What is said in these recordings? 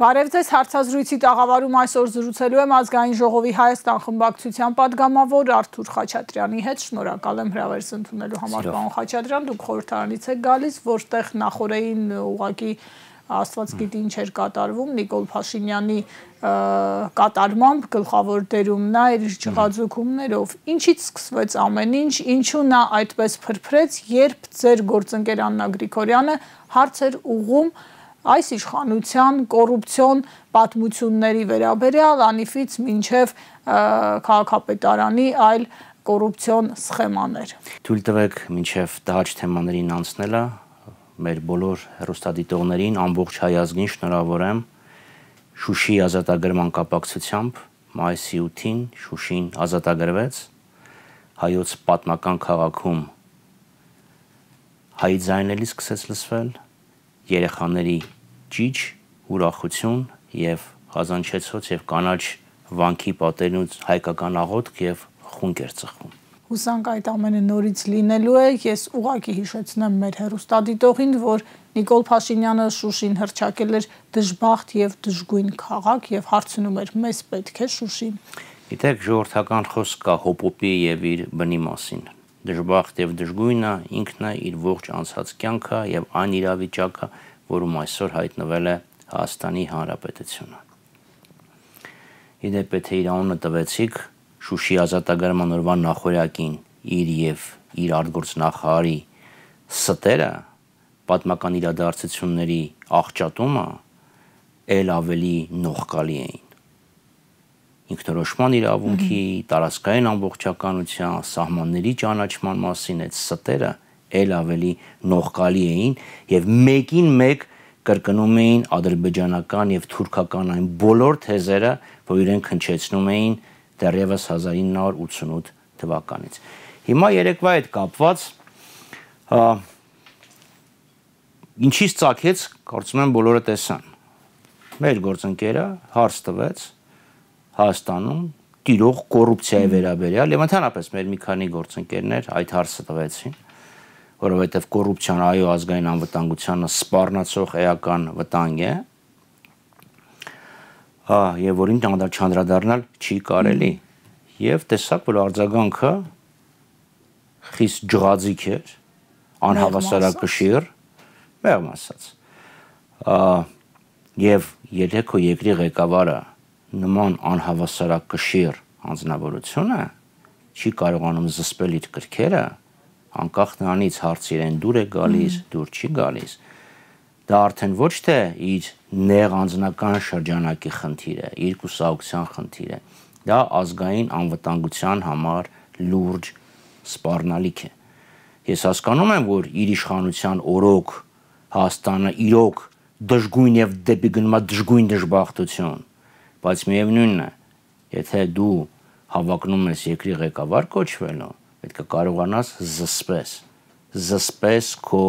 Բարև ձեզ, հարցազրույցի տաղավարում այսօր զրուցելու եմ Ազգային ժողովի Հայաստան խմբակցության պատգամավոր Արթուր Խաչատրյանի հետ։ Շնորհակալ եմ հրավերս ընդունելու համար, պարոն Խաչատրյան, դուք խորհրդարանից եք գալիս, որտեղ նախորդին ուղղակի Աստված գիտի ինչ էր կատարվում, Նիկոլ Փաշինյանի կատարմամբ գլխավոր դերում նա էր իր ջղաձգումներով։ Ինչից սկսվեց ամեն ինչ, ինչու նա այդպես փրփրեց, երբ ձեր գործընկեր Աննա Գրիգորյանը հարց էր ուղղում այս իշխանության կոռուպցիոն պատմությունների վերաբերյալ անիվից մինչև քաղաքապետարանի այլ կոռուպցիոն սխեմաներ։ Թույլ տվեք մինչև տհաճ թեմաներին անցնելը մեր բոլոր հեռուստադիտողներին ամբողջ հայ ազգին շնորհավորեմ Շուշիի ազատագրման կապակցությամբ մայիսի 8-ին Շուշին ազատագրվեց հայոց պատմական քաղաքում հայ ձայների սկսեց լսվել երեխաների ճիչ, ուրախություն եւ խազանչեցոց եւ կանաչ վանքի պատերնուց հայկական աղոթք եւ խունկ էր ծխում։ Հուսանք այդ ամենը նորից լինելու է, ես ուղղակի հիշեցնեմ մեր հեռուստադիտողին, որ Նիկոլ Փաշինյանը Շուշին հռչակել էր դժբախտ եւ դժգույն քաղաք եւ հարցնում էր մեզ պետք է Շուշին։ Գիտեք, ժողովրդական խոսք կա հոպոպի եւ իր բնի մասին։ Դժբախտ եւ դժգույնը ինքն է իր ողջ անցած կյանքը եւ այն իրավիճակը, որում այսօր հայտնվել է Հայաստանի Հանրապետությունը։ Իդեպ եթե իր անունը տվեցիք Շուշի ազատագրման օրվա նախօրյակին իր եւ իր արտգործնախարարի ստերը պատմական իրադարձությունների աղճատումը ել ավելի նողկալի էին։ Ինքնորոշման իրավունքի, տարածքային ամբողջականության, սահմանների ճանաչման մասին այդ ստերը ել ավելի նողկալի էին եւ մեկին մեկ կրկնում էին ադրբեջանական եւ թուրքական այն բոլոր թեզերը, որ իրենք հնչեցնում էին դեռևս 1988 թվականից։ Հիմա երեկվա հետ կապված ինչից ծագեց, կարծում եմ բոլորը տեսան։ Մեր գործընկերը հարց տվեց Հայաստանում տիրող կոռուպցիայի վերաբերյալ եւ ընդհանրապես մեր մի քանի գործընկերներ այդ հարցը տվեցին, որովհետեւ կոռուպցիան այո ազգային անվտանգությանը սպառնացող էական վտանգ է, եւ որին չանդրադառնալ չի կարելի, եւ տեսակ, որ արձագանքը խիստ ջղաձիգ էր, անհավասարակշիռ, մեղմ ասած, եւ եթե քո երկրի ղեկավարը նման անհավասարակշիռ անձնավորությունը չի կարողանում զսպել իր կրքերը, անկախ նրանից հարց իրեն դուր է գալիս, դուր չի գալիս, դա արդեն ոչ թե իր նեղ անձնական շրջանակի խնդիր է, իր կուսակցության խնդիր է, դա ազգային անվտանգության համար լուրջ սպառնալիք է։ Ես հասկանում եմ, որ իր իշխանության օրոք Հայաստանը իրոք դժգույն եւ դեպի գնում է դժգույն դժբախտություն, բայց միևնույնն է, եթե դու հավակնում ես երկրի ղեկավար կոչվելու, պետք է կարողանաս զսպես քո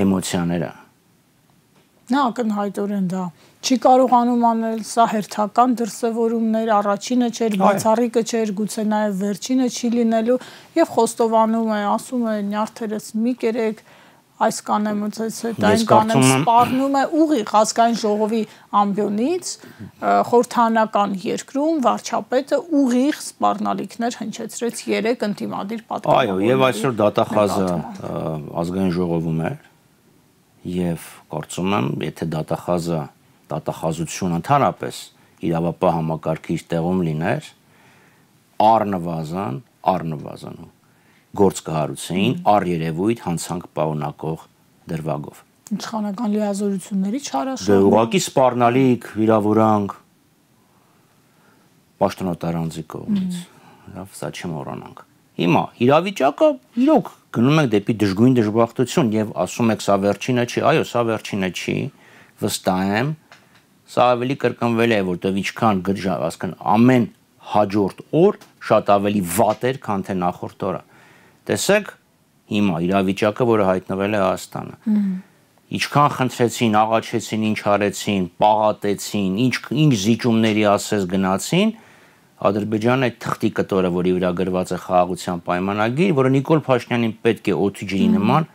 էմոցիաները։ Նա ակնհայտորեն դա չի կարողանում անել, սա հերթական դրսևորումներ, առաջինը չէր, բացառիկը չէր, գուցե նաև վերջինը չի լինելու եւ խոստովանում է, ասում է նյարդերս մի կերեք, այս կանեմ այդ այն կանեմ, սպառնում է ուղիղ ազգային ժողովի ամբիոնից խորհրդանական երկրում վարչապետը ուղիղ սպառնալիքներ հնչեցրեց 3 ընդդիմադիր պատգամավորների։ Այո, եւ այսօր դատախազը ազգային ժողովում է եւ կարծում եմ, եթե դատախազություն ընդհանրապես իրավապահ համակարգի տեղում լիներ, առնվազն գործ կհարուցեին առերևույթ հանցանք պարունակող դրվագով։ Իշխանական լիազորությունների չարաշահում։ Դե ուղղակի սպառնալիք, վիրավորանք պաշտոնատարանձի կողմից։ Լավ, սա չմոռանանք։ Հիմա իրավիճակը իրոք գնում ենք դեպի դժգույն դժբախտություն եւ ասում եք սա վերջինը չի, այո, սա վերջինը չի, վստահ եմ, սա ավելի կրկնվել է, որտեղ ինչքան ասկան ամեն հաջորդ օր շատ ավելի վատ էր, քան թե նախորդ օրը։ Տեսեք հիմա իրավիճակը, որը հայտնվել է Հայաստանը։ Ինչքան խնդրեցին, աղաչեցին, ինչ արեցին, պաղատեցին, ինչ զիջումների ասես գնացին, Ադրբեջանը այդ թղթի կտորը, որի վրա գրված է խաղաղության պայմանագիր, որը Նիկոլ Փաշինյանին պետք է օդի ջրի նման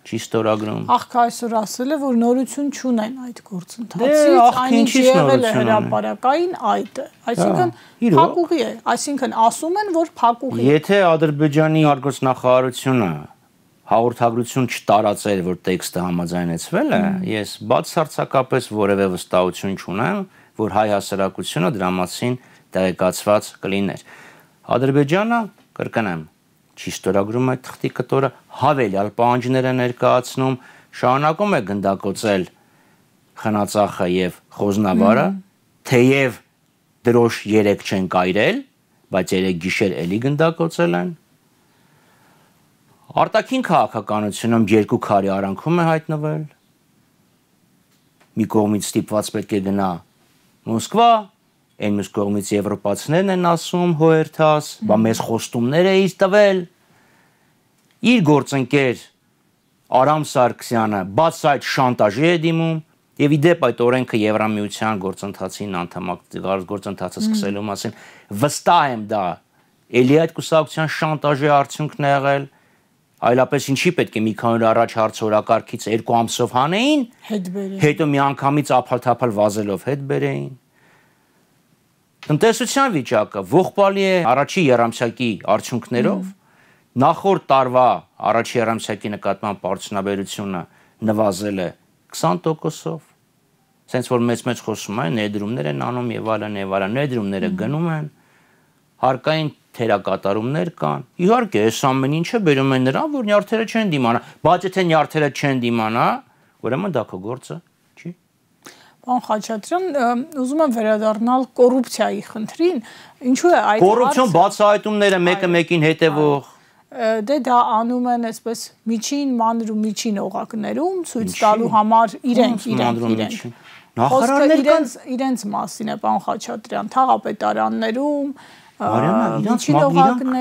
չի ստորագրում։ Ախք այսօր ասել է, որ նորություն չունեն այդ գործընթացից, այնինչ եղել է հրապարակային այդ է։ Այսինքն փակուղի է, այսինքն ասում են, որ փակուղի է։ Եթե Ադրբեջանի արտգործնախարարությունը հաղորդագրություն չտարածեր, որ տեքստը համաձայնեցվել է, ես բացարձակապես որևէ վստահություն չունեմ, որ հայ հասարակությունը դրա մասին տեղեկացված կլիներ։ Ադրբեջանը, կրկնեմ, չի ստորագրում այդ թղթի կտորը, հավելյալ պահանջներ է ներկայացնում, շարունակում է գնդակոծել Խնածախը եւ Խոզնավարը, թեև դրոշ 3 չեն կայրել, բայց 3 գիշեր էլի գնդակոծել են։ Արտաքին քաղաքականությունում 2 քարի արանքում է հայտնվել։ Մի կողմից ստիպված պետք է գնա Մոսկվա, այն մյուս կողմից եվրոպացիներն են ասում հոերթաս, բա մեզ խոստումներ էից տվել։ Իր գործընկեր Արամ Սարգսյանը բացայտ շանտաժի է դիմում եւ ի դեպ այդ օրենքը Եվրամիության գործընթացին գործընթացը սկսելու մասին վստահ եմ դա էլի այդ կուսակցության շանտաժի արդյունքն է եղել, այլապես ինչի պետք է մի քանի օր առաջ հարցորակարգից 2 ամսով հանեին, հետո մի անգամից ափալ-թափալ վազելով հետ բերեին։ Տնտեսության վիճակը ողբալի է առաջի երամսյակի արդյունքներով, նախորդ տարվա առաջի երամսյակի նկատմամբ արդյունաբերությունը նվազել է 20%-ով, սենց որ մեծ խոսում են, ներդրումներ են անում եւ այլն, ներդրումները գնում են, հարկային թերակատարումներ կան։ Իհարկե, այս ամեն ինչը բերում է նրան, որ նյարդերը չեն դիմանա, բայց եթե նյարդերը չեն դիմանա, ուրեմն դա քո գործը չի։ Պարոն Խաչատրյան, ուզում եմ վերադառնալ կոռուպցիայի խնդրին, ինչու է այդ կոռուպցիոն բացահայտումները մեկը մեկին հետևող Դե դա անում են այսպես միջին, մանր ու միջին օղակներում ցույց տալու համար իրենք նախարարներ իրենց մասին է պարոն Խաչատրյան, թաղապետարաններում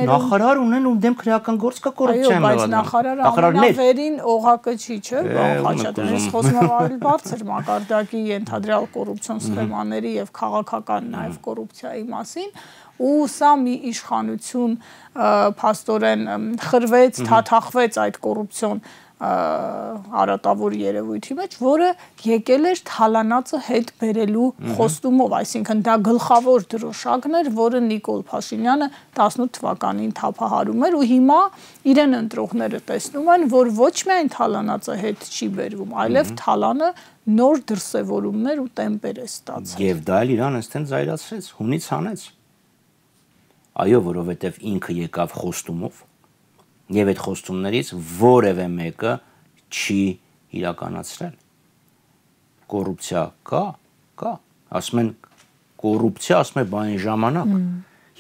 նախարար ունեն ում դեմ քրեական գործ կա կոռուպցիայի մեջ։ Բայց նախարարին օղակը չի, չէ՞, պարոն Խաչատրյան, ես խոսում եմ ավելի բարձր մակարդակի ենթադրյալ կոռուպցիոն սխեմաների եւ քաղաքական նաեւ կոռուպցիայի մասին, ու սա մի իշխանություն փաստորեն խրվեց, թաթախվեց այդ կոռուպցիոն արատավոր երևույթի մեջ, որը եկել էր թալանածը հետ բերելու խոստումով, այսինքն դա գլխավոր դրոշակն էր, որը Նիկոլ Փաշինյանը 18 թվականին թափահարում էր, ու հիմա իրեն ընտրողները տեսնում են, որ ոչ միայն թալանածը հետ չի բերվում, այլև թալանը նոր դրսևորումներ ու տեմպեր է ստացել։ Եվ դա էլ իրան այստեն զայրացրեց, հունից հանեց։ Այո, որովհետև ինքը եկավ խոստումով, եւ այդ խոստումներից որևէ մեկը չի իրականացրել։ Կոռուպցիա կա, ասում են կոռուպցիա, ասում են բան ժամանակ։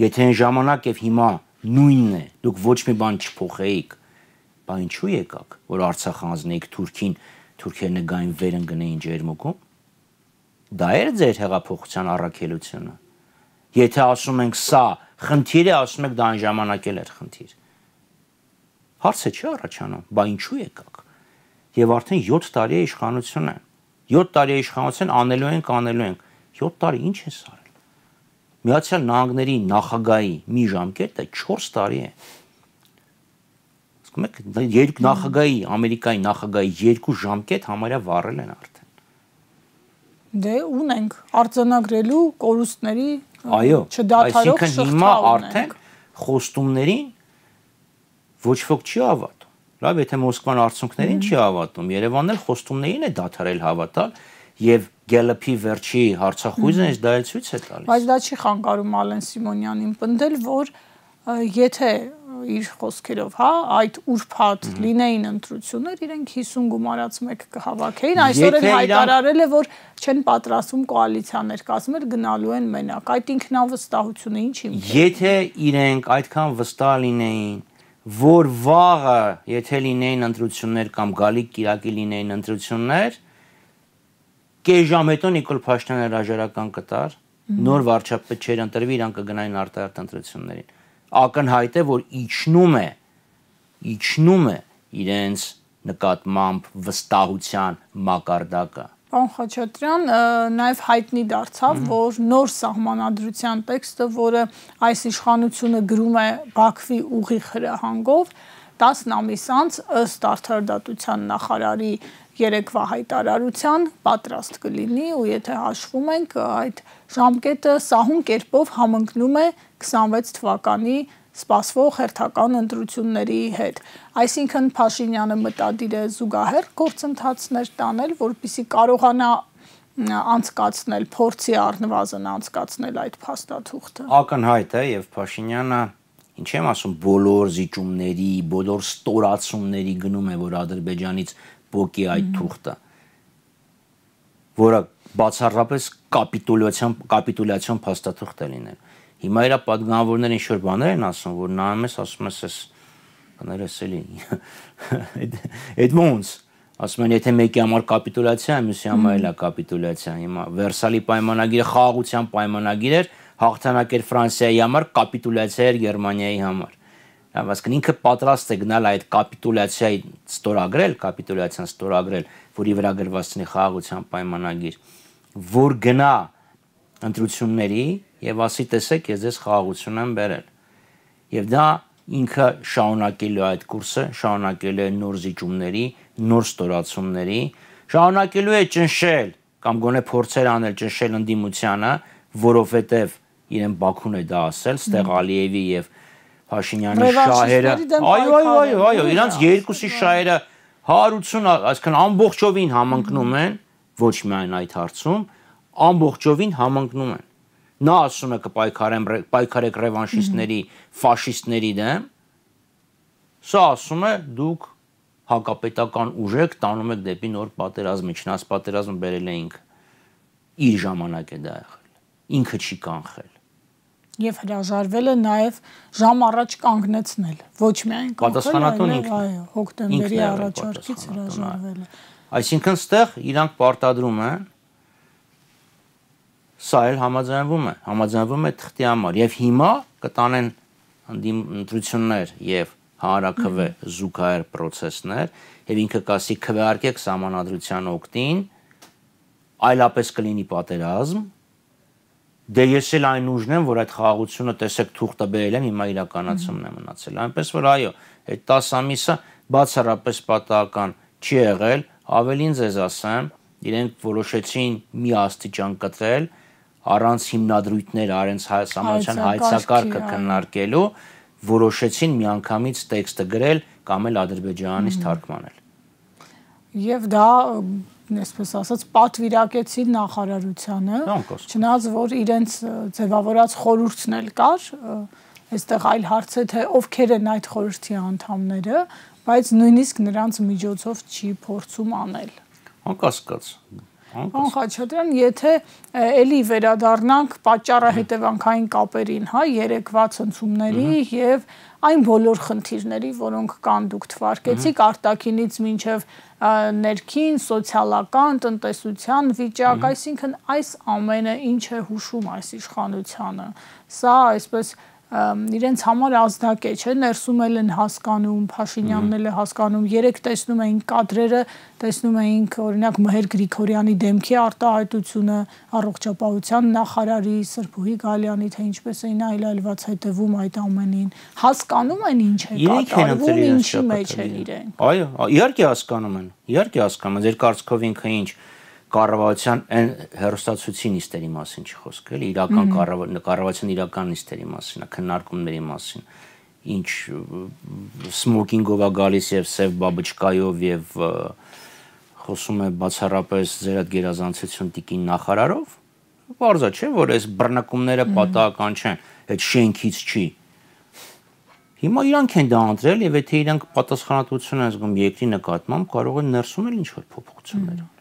Եթե այն ժամանակ եւ հիմա նույնն է, դուք ոչ մի բան չփոխեիք, բա ինչու եկաք, որ Արցախ հանձնեիք Թուրքին, թուրքերն գային վերն գնեին ջերմուկում։ Դա էր ձեր հեղափոխության առաքելությունը։ Եթե ասում ենք սա խնդիր է, ասում եք դա այն ժամանակ էլ էր խնդիր։ Հարցը չի առաջանում, բա ինչու եկաք։ Եվ արդեն 7 տարի է իշխանություն է։ 7 տարի է իշխանություն անելու ենք։ 7 տարի ինչ է արել։ Միացյալ Նահանգների նախագահի մի ժամկետը 4 տարի է։ Ասում եք, երկու նախագահի, Ամերիկայի նախագահի 2 ժամկետ համարյա վառել են արդեն։ Դե ունենք արձանագրելու կորուստների չդադարող շղթա հիմա արդեն խոստումներին ոչ ոք չի հավատում։ Լավ, եթե Մոսկվան արդյունքներին չի հավատում, Երևանն էլ խոստումներին է դադարել հավատալ եւ Գելլափի վերջի հարցախույզն է դա էլ ցույց է տալիս։ Բայց դա չի խանգարում Ալեն Սիմոնյանին պնդել, որ եթե իր խոսքերով, այդ ուրբաթ լինեին ընտրություններ, իրենք 50 գումարած 1 կհավաքեին, այսօր էլ հայտարարել է, որ չեն պատրաստվում կոալիցիաներ կազմել, գնալու են մենակ։ Այդ ինքնավստահությունը ինչի՞։ Եթե իրենք այդքան վստահ լինեին, որ վաղը, եթե լինեին ընտրություններ կամ գալիք կիրակի լինեին ընտրություններ, կես ժամ հետո Նիկոլ Փաշինյանը հրաժարական կտար, նոր վարչապետ չէր ընտրվի, իրանք կգնային արտահերթ ընտրություններին։ Ակնհայտ է, որ իջնում է իրենց նկատմամբ վստահության մակարդակը։ Պարոն Խաչատրյան, նաև հայտնի դարձավ, որ նոր սահմանադրության տեքստը, որը այս իշխանությունը գրում է Բաքվի ուղիղ հրահանգով, 10 ամիս անց ըստ արդարադատության նախարարի երեկվա հայտարարության պատրաստ կլինի ու եթե հաշվում ենք այդ ժամկետը սահուն կերպով համընկնում է 26 թվականի սպասվող հերթական ընտրությունների հետ։ Այսինքն Փաշինյանը մտադիր է զուգահեռ գործընթացներ տանել, որպեսզի կարողանա անցկացնել, փորձի առնվազն անցկացնել այդ փաստաթուղթը։ Ակնհայտ է եւ Փաշինյանը ինչ եմ ասում բոլոր զիջումների, բոլոր ստորացումների գնում է, որ Ադրբեջանից բոկի այդ թուղթը, որը բացառապես կապիտուլյացիոն փաստաթուղթ է լինել։ Հիմա իր պատգամավորները ինչ-որ բաներ են ասում, որ նայում ես, ասում ես, այս բաներս էլի այդ ոնց, ասում են, եթե մեկի համար կապիտուլյացիա է, մյուսի համար էլ է կապիտուլյացիա։ Հիմա Վերսալի պայմանագիրը խաղաղության պայմանագիր էր, հաղթանակ էր Ֆրանսիայի համար, կապիտուլյացիա էր Գերմանիայի համար։ Այսինքն ինքը պատրաստ է գնալ այդ կապիտուլյացիայի կապիտուլյացիան ստորագրել, որի վրա գրված լինի խաղաղության պայմանագիր, որ գնա ընտրությունների եւ ասի տեսեք, ես ձեզ խաղաղություն եմ բերել։ Եվ դա ինքը շարունակելու է այդ կուրսը, շարունակելու է նոր զիջումների, նոր ստորացումների, շարունակելու է ճնշել կամ գոնե փորձեր անել ճնշել ընդդիմությանը, որովհետեւ իրեն Բաքուն է դա ասել, ստեղ Ալիևի եւ Փաշինյանի շահերը, այո, իրանց երկուսի շահերը 180, այսինքն ամբողջովին համընկնում են, ոչ միայն այդ հարցում, ամբողջովին համընկնում են։ Նա ասում է կպայքարեք ռևանշիստների, ֆաշիստների դեմ, սա ասում է դուք հակապետական ուժ եք, տանում եք դեպի նոր պատերազմ, չնայած պատերազմը բերել է ինքը։ Իր ժամանակ է դա եղել, ինքը չի կանխել։ Եվ հրաժարվել է նաև ժամ առաջ կանգնեցնել, ոչ միայն պատասխանատուն ինքն է, հոկտեմբերի առաջարկից հրաժարվել է։ Այսինքն ստեղ իրանք պարտադրում են, սա էլ համաձայնվում է թղթի համար եւ հիմա կտանեն ընտրություններ եւ հանրաքվե զուգահեռ process-ներ եւ ինքը կասի քվեարկեք սահմանադրության օգտին, այլապես կլինի պատերազմ։ Դե ես էլ այն ուժն եմ, որ այդ խաղաղությունը տեսեք թուղթը բերել եմ, հիմա իրականացումն է մնացել։ Այնպես որ այո, այդ 10 ամիսը բացառապես պատահական չի եղել, ավելին ձեզ ասեմ, իրենք որոշեցին մի աստիճան կտրել առանց հիմնադրույթներ, առանց համանուն հայցակարգը քննարկելու, որոշեցին միանգամից տեքստը գրել կամ էլ ադրբեջանից թարգմանել։ Եվ դա այսպես ասած պատվիրակեցին նախարարությանը, չնայած որ իրենց ձևավորած խորհուրդն էլ կար, այստեղ այլ հարց է թե ովքեր են այդ խորհրդի անդամները, բայց նույնիսկ նրանց միջոցով չի փորձում անել։ Անկասկած։ Պարոն Խաչատրյան, եթե էլի վերադառնանք պատճառահետևանքային կապերին, հա, երեկվա ցնցումների եւ այն բոլոր խնդիրների, որոնք կան դուք թվարկեցիք արտաքինից մինչև ներքին, սոցիալական, տնտեսության վիճակ, այսինքն այս ամենը ինչ է հուշում այս իշխանությանը։ Սա այսպես իրենց համար ազդակ է, չէ, ներսում էլ են հասկանում, Փաշինյանն էլ է հասկանում, երեք տեսնում էինք կադրերը, տեսնում էինք օրինակ Մհեր Գրիգորյանի դեմքի արտահայտությունը, առողջապահության նախարարի Սրբուհի Գալյանի, թե ինչպես էին այլայլված հետևում այդ ամենին, հասկանում են ինչ է կատարվում, ինչի մեջ են իրենք։ Այո, իհարկե հասկանում են, ձեր կարծիքով ինքը ինչ կառավարության այն հերոստացույցի նիստերի մասին չի խոսք, էլի իրական կառավարության իրական նիստերի մասին, քննարկումների մասին, ինչ սմոկինգով է գալիս եւ սև բաբուչկայով եւ խոսում է բացառապես ձեր այդ գերազանցություն տիկին նախարարով, բարձա չէ, որ այս բռնկումները պատահական չեն, այդ շենքից չի։ Հիմա իրանք են դա ընտրել եւ եթե իրանք պատասխանատվություն են զգում երկրի նկատմամբ, կարող են ներսում էլ ինչ-որ փոփոխություններ անել։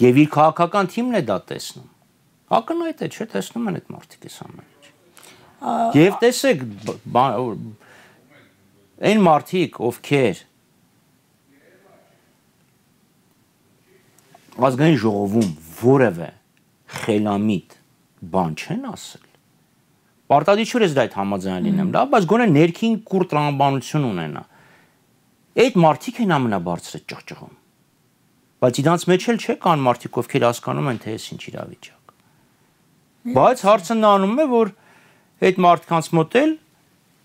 Եվ իր քաղաքական թիմն է դա տեսնում։ Ակնհայտ է, չէ, տեսնում են այդ մարդիկ այս ամենը։ Եվ տեսեք, այն մարդիկ, ովքեր ազգային ժողովում որևէ խելամիտ բան չեն ասել, պարտադիր ես դա այդ համաձայն լինեմ, լավ, բայց գոնե ներքին կուր տրամաբանություն ունենա։ Այդ մարդիկ են ամենաբարձրը ճղճղում։ Բայց իրանց մեջ էլ չէ կան մարդիկ, ովքեր հասկանում են, թե ինչ իրավիճակ։ Բայց հարցը նա անում է, որ այդ մարդկանց մոտ էլ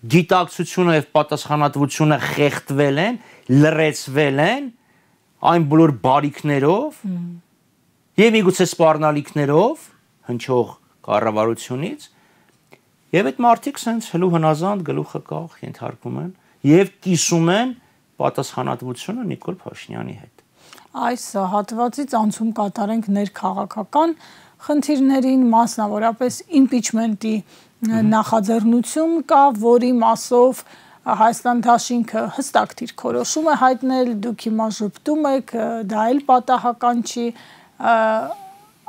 գիտակցությունը եւ պատասխանատվությունը խեղդվել են, լրացվել են այն բոլոր բարիքներով եւ միգուցե սպառնալիքներով հնչող կառավարությունից եւ այդ մարդիկ sense հլու հնազանդ գլուխը կախ ենթարկվում են եւ կիսում են պատասխանատվությունը Նիկոլ Փաշինյանի հետ։ Այս հատվածից անցում կատարենք ներքաղաքական խնդիրներին, մասնավորապես impeachment-ի նախաձեռնություն կա, որի մասով Հայաստան դաշինքը հստակ դիրքորոշում է հայտնել, դուք հիմա ժպտում եք, դա էլ պատահական չի,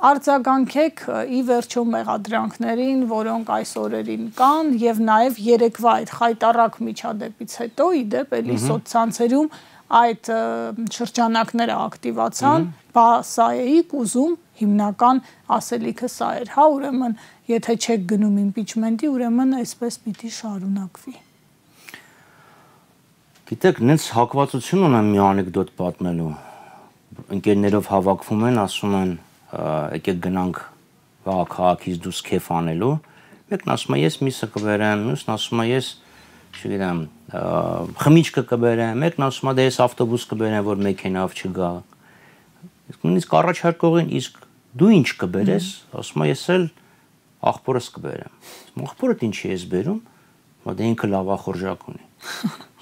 արձագանքեք ի վերջո մեղադրանքներին, որոնք այս օրերին կան եւ նաեւ երեկվա այդ խայտառակ միջադեպից հետո իդեպ էլի սոցցանցերում այդ շրջանակները ակտիվացան, բա սա էիք ուզում, հիմնական ասելիքը սա էր, հա, ուրեմն եթե չեք գնում impeachment-ի, ուրեմն այսպես պիտի շարունակվի։ Գիտեք, նենց հակվածություն ունեմ մի անեկդոտ պատմելու։ Ընկերներով հավաքվում են, ասում են, եկեք գնանք քաղաքից դուրս քեֆ անելու։ Մեկն ասում է, ես միսը կբերեմ, մյուսն ասում է, ես, չգիտեմ, խմիչքը կբերեմ, մեկն ասում է, դե ես ավտոբուս կբերեմ, որ մեքենայով չգա։ Նույնիսկ առաջարկողին, իսկ դու ինչ կբերես, ասում է, ես էլ աղբորս կբերեմ։ Աղբորդ ինչի ես բերում, դե ինքը լավ ախորժակ ունի։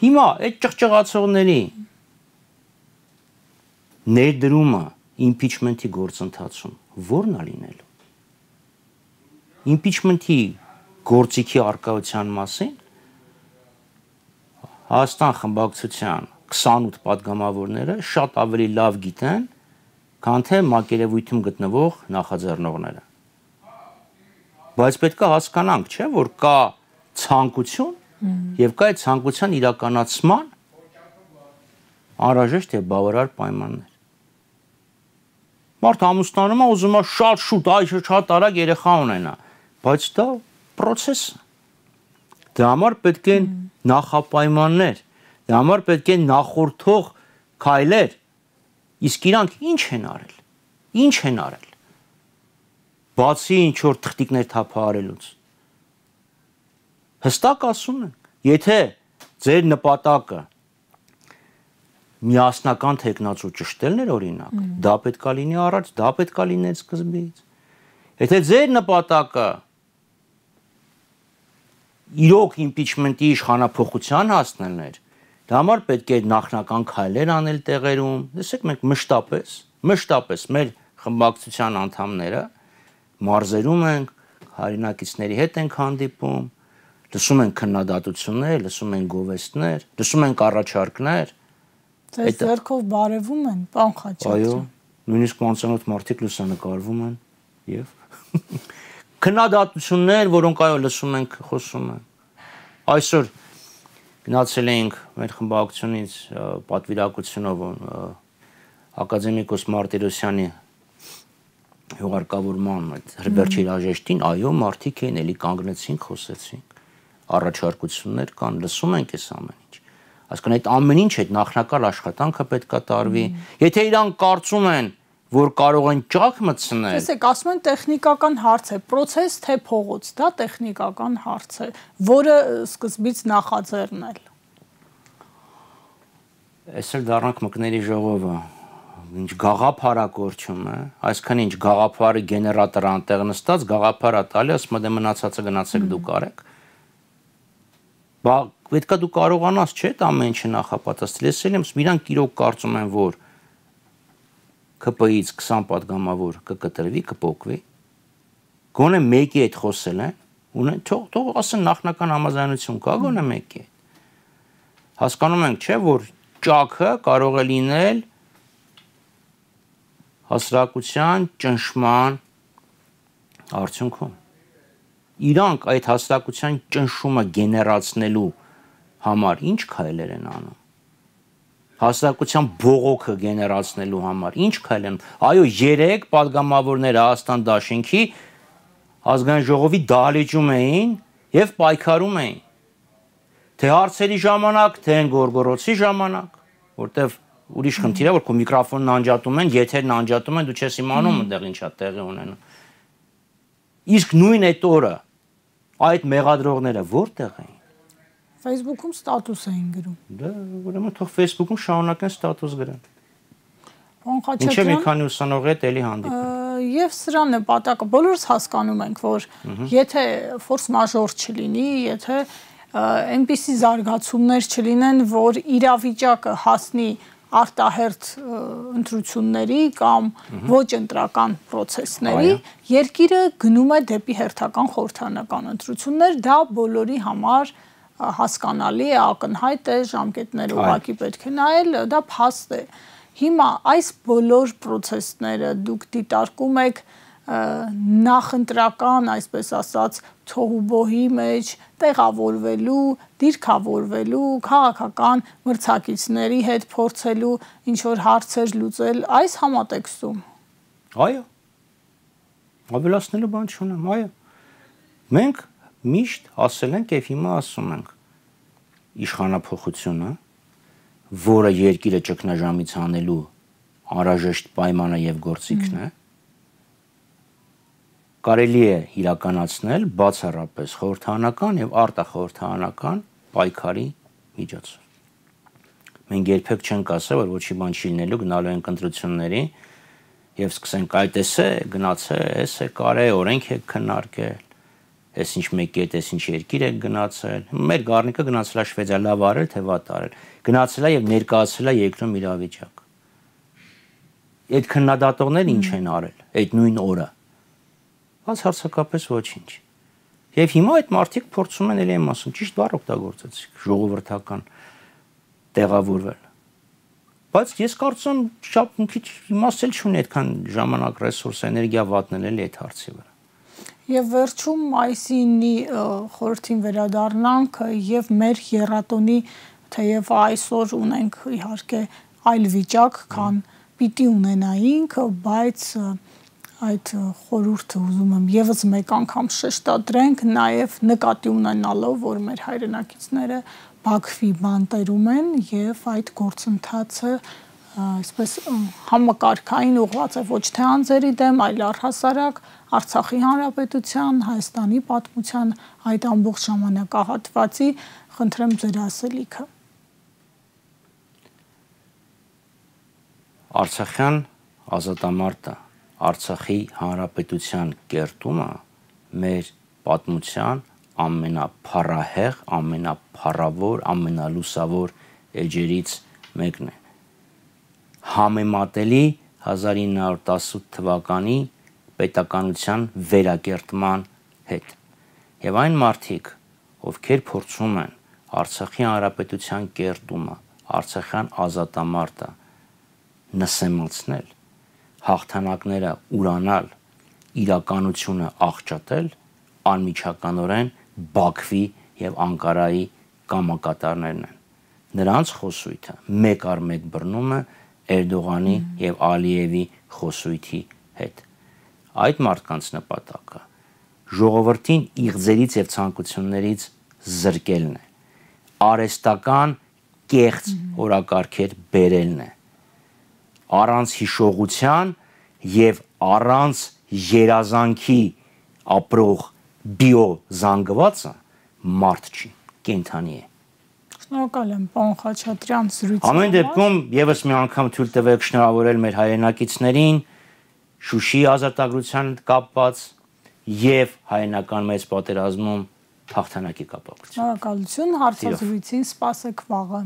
Հիմա այդ ճղճղացողների ներդրումը impeachment-ի գործընթացում ո՞րն է լինելու։ Impeachment-ի գործիքի արկայության մասին Հայաստան խմբակցության 28 падգամավորները շատ ավելի լավ գիտեն, քան թե մակերևույթում գտնվող նախաձեռնողները։ Բայց պետք է հասկանանք, չէ՞, որ կա ցանկություն եւ կա այդ ցանկության իրականացման անհրաժեշտ եւ բավարար պայմաններ։ Մարդ ամուսնանում է, ուզում է շատ շուտ, շատ արագ երեխա ունենա, բայց դա process է։ Դրա համար պետք են նախապայմաններ, դրա համար պետք են նախորդող քայլեր։ Իսկ իրանք ինչ են արել։ Ինչ են արել։ Բացի ինչ որ թղթիկներ թափահարելուց։ Հստակ ասում են, եթե ձեր նպատակը միասնական թեկնածու ճշտելն էր օրինակ, դա պետք է լինի առաջ, դա պետք է լինի սկզբից։ Եթե ձեր նպատակը իրոք impeachment-ի իշխանափոխության հասնելն էր, դա համար պետք է նախնական քայլեր անել տեղերում։ Տեսեք, մենք մշտապես մեր խմբակցության անդամները մարզերում ենք, հայրենակիցների հետ ենք հանդիպում, լսում են քննադատություններ, լսում են գովեստներ, լսում են առաջարկներ։ Ձեզ ձեռքով բարևում են, պարոն Խաչատրյան։ Այո, նույնիսկ անծանոթ մարդիկ լուսանկարվում են եւ քննադատություններ, որոնք այո լսում ենք, խոսում են։ Այսօր գնացել էինք մեր խմբակցությունից պատվիրակությունով ակադեմիկոս Մարտիրոսյանի հյուղարկավորման այդ հրբերջ երաժշտին, այո, մարդիկ էին, էլի կանգնեցինք, խոսեցինք, առաջարկություններ կան, լսում ենք այս ամեն ինչ։ Այսինքն այդ ամեն ինչ այդ նախնական աշխատանքը պետք է տարվի։ Եթե իրանք կարծում են, որ կարող են ճակ մտցնել։ Տեսեք, ասում են տեխնիկական հարց է, process թե փողոց, դա տեխնիկական հարց է, որը սկզբից նախաձեռնել։ Այսօր դառնանք մկների ժողովը, ինչ գաղափարակորչում է, այսքան ինչ գաղափարի գեներատորը անտեղ նստած, գաղափարը տալի, ասում է մնացածը գնացեք դուք արեք։ Բա պետքա դու կարողանաս, չէ՞, ամեն ինչը նախապատասխանել։ Ես էլ եմ, իրանք իրոք կարծում են, որ ԿՊ-ից 20 падգամավոր կկտրվի, կփոկվի։ Գոնե մեկի հետ խոսել են, ունեն, թող ասեն նախնական համաձայնություն կա, գոնե մեկի։ Հասկանում ենք, չէ՞, որ ճաքը կարող է լինել հասարակության ճնշման արդյունքում։ Իրանք այդ հասարակության ճնշումը գեներացնելու համար ինչ քայլեր են անում։ Հասարակության բողոքը գեներացնելու համար ինչ քայլեր են։ Այո, 3 падգամավորները Հայաստան դաշինքի ազգային ժողովի դահլիճում էին եւ պայքարում էին։ Թե հարցերի ժամանակ, թե գորգորոցի ժամանակ, որտեվ ուրիշ խնդիր է, որ քո միկրոֆոնն անջատում են, եթերն անջատում են, դու չես իմանում այնտեղ ինչա տեղի ունենում։ Իսկ նույն այդ օրը այդ մեղադրողները որտեղ էին։ Facebook-ում ստատուս էին գրում։ Դա ուրեմն թող Facebook-ում շարունակեն ստատուս գրեն։ Պարոն Ինչե՞ մի Խաչատրյան, քանի ուսանողի հետ էլի հանդիպում։ եւ սրա նպատակը բոլորս հասկանում ենք, որ եթե ֆորս մաժոր չլինի, եթե այնպիսի զարգացումներ չլինեն, որ իրավիճակը հասնի արտահերթ ընտրությունների կամ ոչ ընտրական process-ների, երկիրը գնում է դեպի հերթական խորհրդարանական ընտրություններ, դա բոլորի համար հասկանալի է, ակնհայտ է, ժամկետները ուղղակի պետք է նայել, դա փաստ է։ Հիմա այս բոլոր process-ները դուք դիտարկում եք նախընտրական, այսպես ասած, թողուբոհի մեջ տեղավորվելու, դիրքավորվելու, քաղաքական մրցակիցների հետ փորձելու ինչ որ հարցեր լուծել այս համատեքստում։ Այո։ Ավելացնելու բան չունեմ, այո։ Մենք միշտ ասել ենք եւ հիմա ասում ենք իշխանափոխությունը, որը երկիրը ճգնաժամից հանելու անհրաժեշտ պայմանը եւ գործիքն է, կարելի է իրականացնել բացառապես խորհրդարանական եւ արտախորհրդարանական պայքարի միջոցով։ Մենք երբեք չենք ասել, որ ոչի բան չի լինելու, գնալու ենք ընտրությունների եւ սկսենք այդ էսե գնացել, էսե կարե օրենք է քննարկել, էս ինչ մեկի հետ, էս ինչ երկիր է գնացել։ Մեր գառնիկը գնացել է Շվեդիա, լավ արել թե վատ արել։ Գնացել է եւ ներկայացրել է երկրում իրավիճակ։ Այդ քննադատողները ինչ են արել այդ նույն օրը։ Բայց հարցակապես ոչինչ։ Եվ հիմա այդ մարդիկ փորձում են էլի եմ ասում, ճիշտ բառ օգտագործեցիք, ժողովրդական տեղավորվել։ Բայց ես կարծում եմ շատ մի քիչ իմաստ չունի այդքան ժամանակ, ռեսուրս, էներգիա վատնել էլի այդ հարցի վրա։ Եվ վերջում մայիսի 9-ի խորհրդին վերադառնանք եւ մեր եռատոնի թեև այսօր ունենք իհարկե այլ վիճակ, քան պիտի ունենայինք, բայց այդ խորհուրդը ուզում եմ եւս մեկ անգամ շեշտադրենք, նաեւ նկատի ունենալով, որ մեր հայրենակիցները Բաքվի բանտերում են եւ այդ գործընթացը այսպես համակարգային ուղղված է ոչ թե անձերի դեմ, այլ առհասարակ Արցախի հանրապետության, Հայաստանի պատմության այդ ամբողջ ժամանակահատվածի, խնդրեմ ձեր ասելիքը։ Արցախյան ազատամարտը, Արցախի հանրապետության կերտումը մեր պատմության ամենափառահեղ, ամենափառավոր, ամենալուսավոր էջերից մեկն է։ Համեմատելի 1918 թվականի պետականության վերակերտման հետ։ Եվ այն մարդիկ, ովքեր փորձում են Արցախի հանրապետության կերտումը, Արցախյան ազատամարտը նսեմացնել, հաղթանակները ուրանալ, իրականությունը աղճատել, անմիջականորեն Բաքվի եւ Անկարայի կամակատարներն են։ Նրանց խոսույթը մեկ առ մեկ բռնում է Էրդողանի եւ Ալիևի խոսույթի հետ։ Այդ մարդկանց նպատակը ժողովրդին իղձերից եւ ցանկություններից զրկելն է, արեստական կեղծ օրակարգեր բերելն է, առանց հիշողության եւ առանց երազանքի ապրող բիո զանգվածը մարդ չի, կենդանի է։ Շնորհակալ եմ, պարոն Խաչատրյան, զրույցի Ամեն դեպքում եւս մի անգամ թույլ տվեք շնորհավորել մեր հայրենակիցներին Շուշի ազատագրության կապված եւ հայրենական մեծ պատերազմում հաղթանակի կապակցությամբ։ Շնորհակալություն, հարցազրույցին սպասեք վաղը։